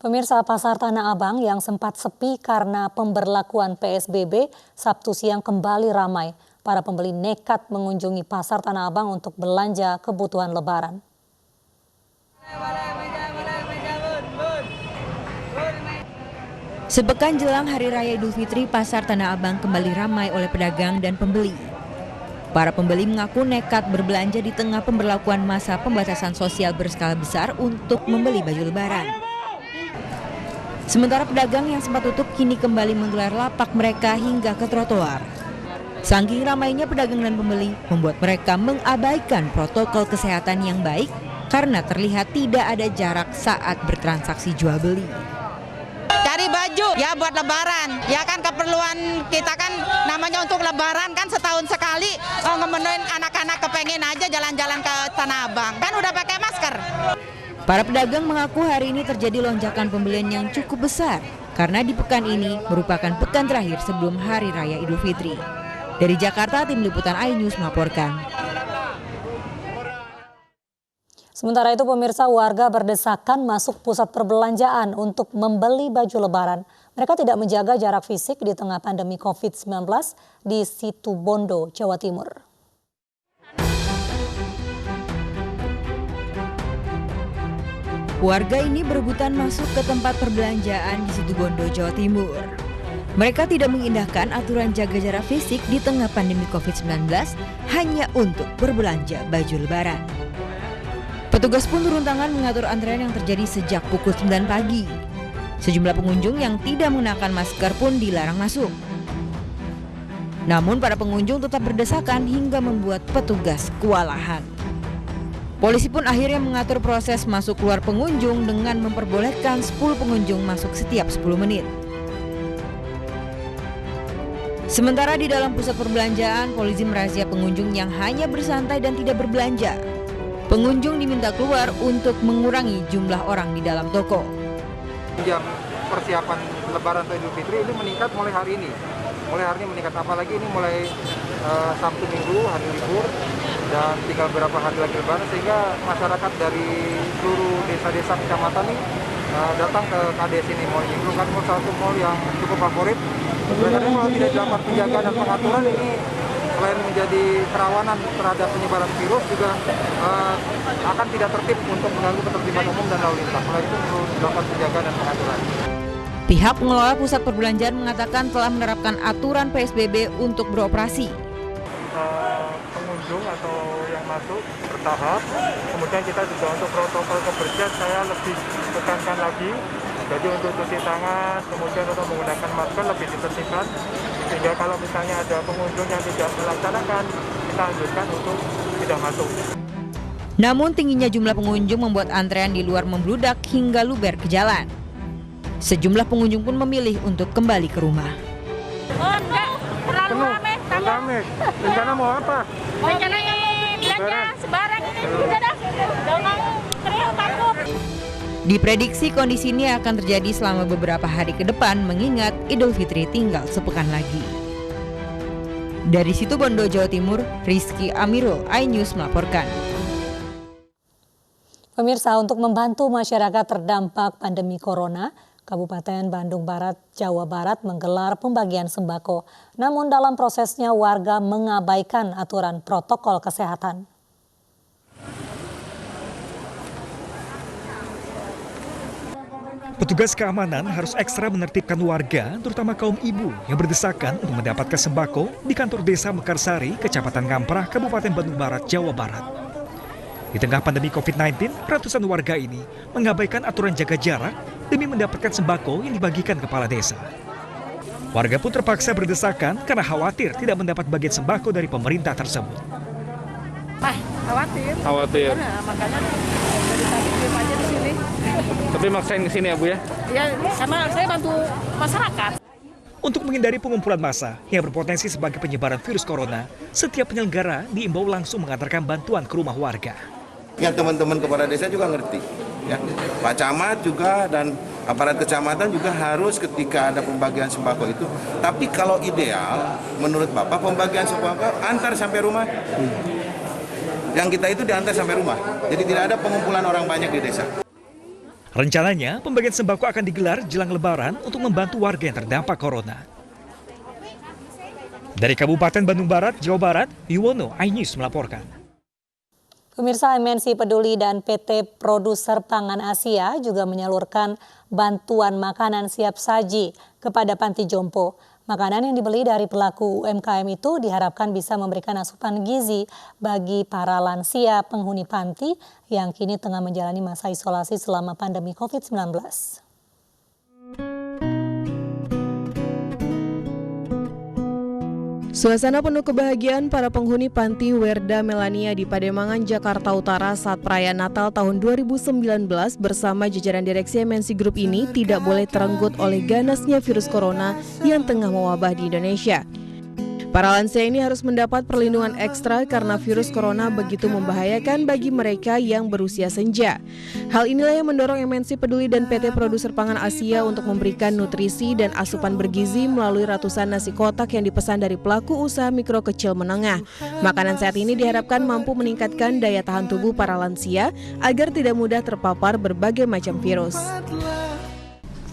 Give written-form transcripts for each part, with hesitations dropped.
Pemirsa, Pasar Tanah Abang yang sempat sepi karena pemberlakuan PSBB, Sabtu siang kembali ramai. Para pembeli nekat mengunjungi Pasar Tanah Abang untuk belanja kebutuhan Lebaran. Sepekan jelang Hari Raya Idul Fitri, Pasar Tanah Abang kembali ramai oleh pedagang dan pembeli. Para pembeli mengaku nekat berbelanja di tengah pemberlakuan masa pembatasan sosial berskala besar untuk membeli baju Lebaran. Sementara pedagang yang sempat tutup kini kembali menggelar lapak mereka hingga ke trotoar. Saking ramainya pedagang dan pembeli membuat mereka mengabaikan protokol kesehatan yang baik karena terlihat tidak ada jarak saat bertransaksi jual beli. Cari baju ya buat Lebaran, ya kan keperluan kita kan namanya untuk Lebaran kan setahun sekali ngemenuin anak-anak kepengen aja jalan-jalan ke Tanah Abang, kan udah pakai masker. Para pedagang mengaku hari ini terjadi lonjakan pembelian yang cukup besar karena di pekan ini merupakan pekan terakhir sebelum Hari Raya Idul Fitri. Dari Jakarta, tim liputan iNews melaporkan. Sementara itu pemirsa, warga berdesakan masuk pusat perbelanjaan untuk membeli baju Lebaran. Mereka tidak menjaga jarak fisik di tengah pandemi COVID-19 di Situbondo, Jawa Timur. Warga ini berebutan masuk ke tempat perbelanjaan di Situbondo, Jawa Timur. Mereka tidak mengindahkan aturan jaga jarak fisik di tengah pandemi COVID-19 hanya untuk berbelanja baju Lebaran. Petugas pun turun tangan mengatur antrean yang terjadi sejak pukul 9 pagi. Sejumlah pengunjung yang tidak mengenakan masker pun dilarang masuk. Namun para pengunjung tetap berdesakan hingga membuat petugas kewalahan. Polisi pun akhirnya mengatur proses masuk keluar pengunjung dengan memperbolehkan 10 pengunjung masuk setiap 10 menit. Sementara di dalam pusat perbelanjaan, polisi merazia pengunjung yang hanya bersantai dan tidak berbelanja. Pengunjung diminta keluar untuk mengurangi jumlah orang di dalam toko. Jam persiapan Lebaran atau Idul Fitri ini meningkat mulai hari ini. Mulai hari ini meningkat, apalagi ini mulai Sabtu Minggu, hari libur, dan tinggal beberapa hari lagi Lebaran, sehingga masyarakat dari seluruh desa-desa kecamatan ini datang ke KDS ini. Mall ini merupakan salah satu mall yang cukup favorit. Karena kalau tidak dilakukan penjagaan dan pengaturan ini, selain menjadi kerawanan terhadap penyebaran virus, juga akan tidak tertib untuk mengganggu ketertiban umum dan lalu lintas. Selain itu perlu dilakukan penjagaan dan pengaturan. Pihak pengelola pusat perbelanjaan mengatakan telah menerapkan aturan PSBB untuk beroperasi. Pengunjung atau yang masuk bertahap, kemudian kita juga untuk protokol kebersihan saya lebih tekankan lagi. Jadi untuk cuci tangan, kemudian untuk menggunakan masker lebih ditertibkan, sehingga kalau misalnya ada pengunjung yang tidak melaksanakan, kita anjurkan untuk tidak masuk. Namun tingginya jumlah pengunjung membuat antrean di luar membludak hingga luber ke jalan. Sejumlah pengunjung pun memilih untuk kembali ke rumah. Oh enggak, terlalu ramai. Rencana mau apa? Rencananya mau belanja sebarang ini udah dah. Udah mau teriak takut. Diprediksi kondisi ini akan terjadi selama beberapa hari ke depan mengingat Idul Fitri tinggal sepekan lagi. Dari Situbondo, Jawa Timur, Rizky Amirul, iNews melaporkan. Pemirsa, untuk membantu masyarakat terdampak pandemi corona, Kabupaten Bandung Barat, Jawa Barat menggelar pembagian sembako. Namun dalam prosesnya warga mengabaikan aturan protokol kesehatan. Petugas keamanan harus ekstra menertibkan warga, terutama kaum ibu yang berdesakan untuk mendapatkan sembako di kantor desa Mekarsari, Kecamatan Ngamprah, Kabupaten Bandung Barat, Jawa Barat. Di tengah pandemi COVID-19, ratusan warga ini mengabaikan aturan jaga jarak demi mendapatkan sembako yang dibagikan kepala desa. Warga pun terpaksa berdesakan karena khawatir tidak mendapat bagian sembako dari pemerintah tersebut. Khawatir. Nah, makanya dari tadi diem aja di sini. Tapi maksain ke sini ya Bu ya? Ya, sama saya bantu masyarakat. Untuk menghindari pengumpulan massa yang berpotensi sebagai penyebaran virus corona, setiap penyelenggara diimbau langsung mengantarkan bantuan ke rumah warga. Ya, teman-teman kepala desa juga ngerti, ya. Pak Camat juga dan aparat kecamatan juga harus ketika ada pembagian sembako itu. Tapi kalau ideal, menurut Bapak pembagian sembako antar sampai rumah. Yang kita itu diantar sampai rumah. Jadi tidak ada pengumpulan orang banyak di desa. Rencananya, pembagian sembako akan digelar jelang Lebaran untuk membantu warga yang terdampak corona. Dari Kabupaten Bandung Barat, Jawa Barat, Yuwono, iNews melaporkan. Pemirsa, MNC Peduli dan PT Produser Pangan Asia juga menyalurkan bantuan makanan siap saji kepada panti jompo. Makanan yang dibeli dari pelaku UMKM itu diharapkan bisa memberikan asupan gizi bagi para lansia penghuni panti yang kini tengah menjalani masa isolasi selama pandemi COVID-19. Suasana penuh kebahagiaan para penghuni panti Werda Melania di Pademangan, Jakarta Utara saat perayaan Natal tahun 2019 bersama jajaran direksi MNC Group ini tidak boleh terenggut oleh ganasnya virus corona yang tengah mewabah di Indonesia. Para lansia ini harus mendapat perlindungan ekstra karena virus corona begitu membahayakan bagi mereka yang berusia senja. Hal inilah yang mendorong MNC Peduli dan PT Produser Pangan Asia untuk memberikan nutrisi dan asupan bergizi melalui ratusan nasi kotak yang dipesan dari pelaku usaha mikro kecil menengah. Makanan sehat ini diharapkan mampu meningkatkan daya tahan tubuh para lansia agar tidak mudah terpapar berbagai macam virus.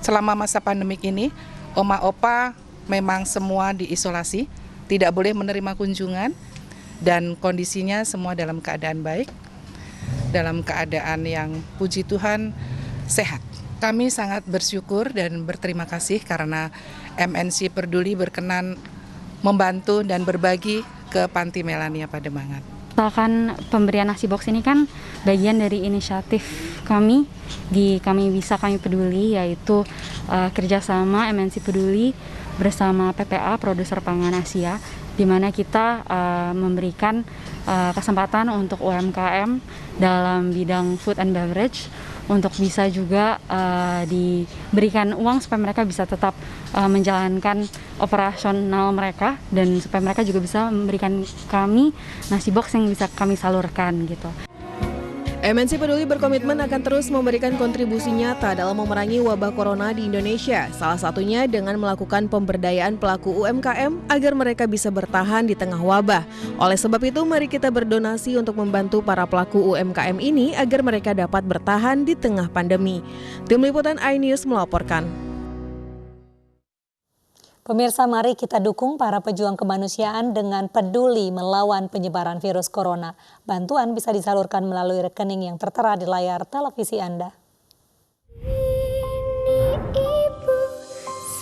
Selama masa pandemik ini, oma-opa memang semua diisolasi, tidak boleh menerima kunjungan, dan kondisinya semua dalam keadaan baik, dalam keadaan yang puji Tuhan sehat. Kami sangat bersyukur dan berterima kasih karena MNC Peduli berkenan membantu dan berbagi ke Panti Melania Pademangan. Misalkan pemberian nasi box ini kan bagian dari inisiatif kami di Kami Peduli, yaitu kerjasama MNC Peduli bersama PPA Produser Pangan Asia, di mana kita memberikan kesempatan untuk UMKM dalam bidang food and beverage untuk bisa juga diberikan uang supaya mereka bisa tetap menjalankan operasional mereka, dan supaya mereka juga bisa memberikan kami nasi box yang bisa kami salurkan gitu. MNC Peduli berkomitmen akan terus memberikan kontribusi nyata dalam memerangi wabah corona di Indonesia, salah satunya dengan melakukan pemberdayaan pelaku UMKM agar mereka bisa bertahan di tengah wabah. Oleh sebab itu, mari kita berdonasi untuk membantu para pelaku UMKM ini agar mereka dapat bertahan di tengah pandemi. Tim Liputan iNews melaporkan. Pemirsa, mari kita dukung para pejuang kemanusiaan dengan peduli melawan penyebaran virus corona. Bantuan bisa disalurkan melalui rekening yang tertera di layar televisi Anda. Ini ibu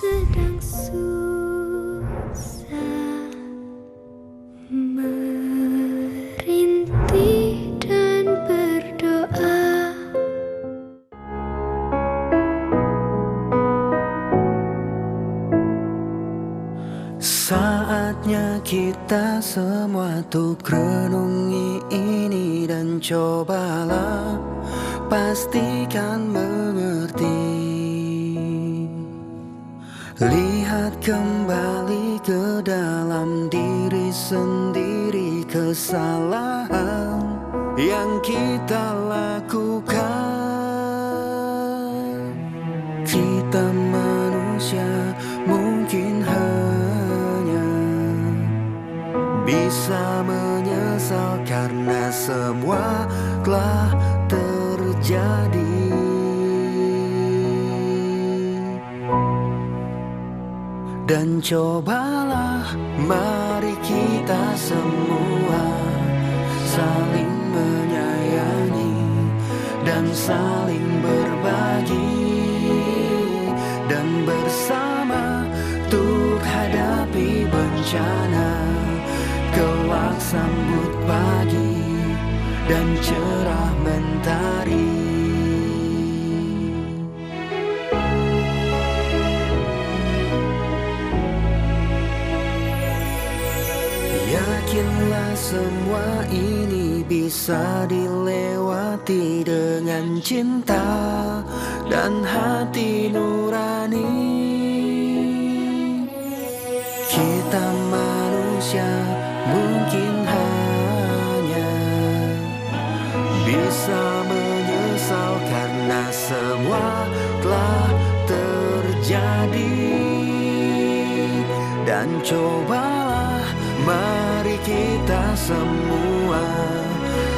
sedang susah, merintih dan berdoa. Saatnya kita semua tuh renungi ini dan cobalah pastikan mengerti. Lihat kembali ke dalam diri sendiri kesalahan yang kita lakukan. Kita manusia mungkin bisa menyesal karena semua telah terjadi. Dan cobalah mari kita semua saling menyayangi dan saling berbagi, dan bersama untuk hadapi bencana. Kelak sambut pagi dan cerah mentari. Yakinlah semua ini bisa dilewati dengan cinta dan hati nurani. Kita manusia mungkin hanya bisa menyesal karena semua telah terjadi. Dan cobalah mari kita semua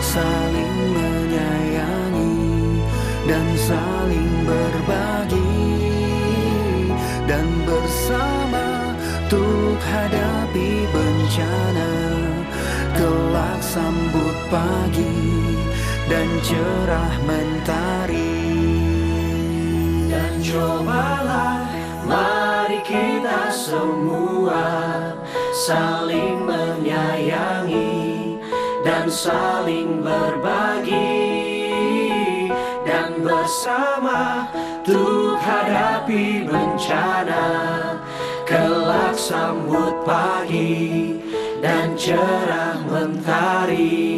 saling menyayangi dan saling berbagi, dan bersama untuk hadapi bencana. Kelak sambut pagi dan cerah mentari. Dan cobalah mari kita semua saling menyayangi dan saling berbagi, dan bersama untuk hadapi bencana. Kelak sambut pagi dan cerah mentari.